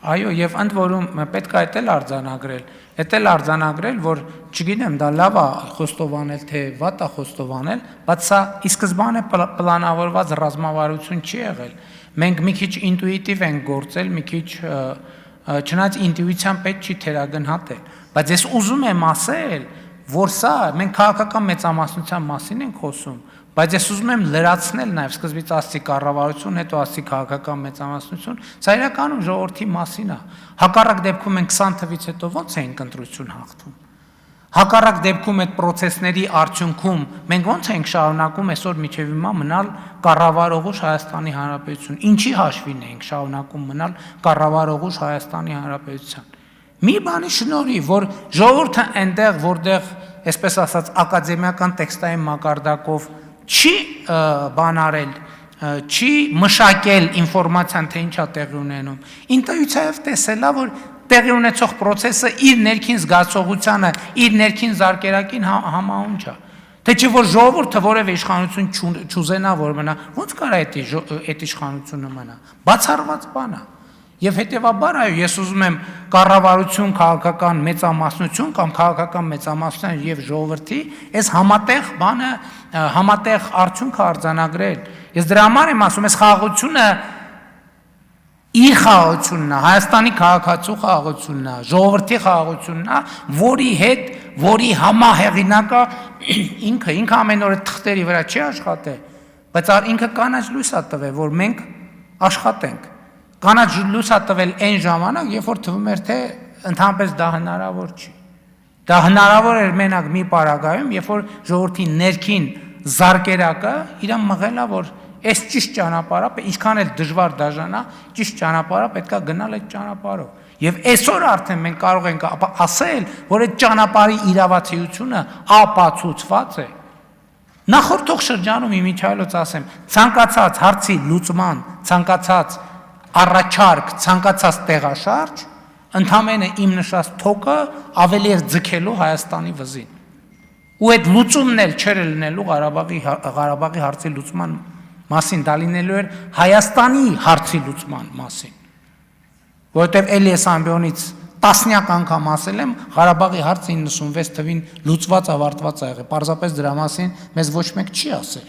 Այո, եւ ընդ որում պետք է դա արձանագրել, որ չգիտեմ, դա լավ է խոստովանել, թե վատ է խոստովանել, բայց սա ի սկզբանե պլանավորված ռազմավարություն չի եղել։ Մենք մի քիչ ինտուիտիվ ենք գործել, մի քիչ չնայած ինտուիցիան պետք չի թերագնահատել, բայց ես ուզում եմ ասել, որ սա մենք քաղաքական մեծամասնության մասին ենք խոսում, բայց ես ուզում եմ լրացնել նաև սկզբից ասացի կառավարություն, հետո ասացի քաղաքական մեծամասնություն, սա իրականում ժողովրդի մասին է։ Հակառակ դեպքում մենք 20 թվից հետո ո՞նց էինք ընտրություն հաղթում։ Հակառակ դեպքում այդ process-ների արդյունքում մենք ո՞նց ենք շարունակում այսօր միջև հիմա մնալ կառավարողուժ Հայաստանի Հանրապետություն։ Ինչի հաշվին ենք շարունակում մնալ կառավարողուժ Հայաստանի Հանրապետության։ Մի բանի շնորհիվ, որ ժողովուրդը այնտեղ, որտեղ, այսպես ասած, ակադեմիական տեքստային մակարդակով չի բանարել, չի մշակել ինֆորմացիան, թե ինչա տեղի ունենում, ինտուիցիայով տեսել է, որ տեղի ունեցող process-ը իր ներքին զգացողությանը, իր ներքին զարկերակին համահունչ է։ Թե չէ որ ժողովուրդը որևէ իշխանություն չուզենա, որ մնա, ո՞նց կարա այդ իշխանությունը մնա։ Բացառված բան է։ Եվ հետևաբար այո, ես ուզում եմ կառավարություն, քաղաքական մեծամասնություն կամ քաղաքական մեծամասնության եւ ժողովրդի այս համատեղ բանը, համատեղ արդյունքը արձանագրել։ Ես դրա համար եմ ասում, այս խաղաղությունը իր խաղաղությունն է, Հայաստանի քաղաքացու խաղաղությունն է, ժողովրդի խաղաղությունն է, որի հետ, որի համահեղինակը ինքը ամեն օր թղթերի վրա չի աշխատել, բայց ինքը կանաչ լույս է տվել, որ մենք աշխատենք։ Կանաչ լույս է տվել այն ժամանակ, երբ որ թվում էր, թե ընդհանրապես դա հնարավոր չի։ Դա հնարավոր էր մենակ մի պարագայում, երբ որ ժողովրդի ներքին զարկերակը իրան մղելա, որ այս ճիշտ ճանապարհը, ինչքան էլ դժվար դաժանա, ճիշտ ճանապարհը պետքա գնալ այդ ճանապարհով։ Եվ այսօր արդեն մենք կարող ենք ասել, որ այդ ճանապարհի իրավացիությունը ապացուցված է։ Նախորդող շրջանում իմիջայլոց ասեմ, ցանկացած հարցի լուծման, ցանկացած առաջարկ, ցանկացած տեղաշարժ, ընդամենը իմ նշած թոկը ավելի էր ձգելու Հայաստանի վզին։ Ու այդ լուծումն էլ չէր լինելու Ղարաբաղի հարցի լուծման մասին, դա լինելու էր Հայաստանի հարցի լուծման մասին։ Որովհետև Էլիաս ամբիոնից տասնյակ անգամ ասել եմ, Ղարաբաղի հարցը 96 թվին լուծված ավարտված է եղել, պարզապես դրա մասին մեզ ոչ մեկ չի ասել։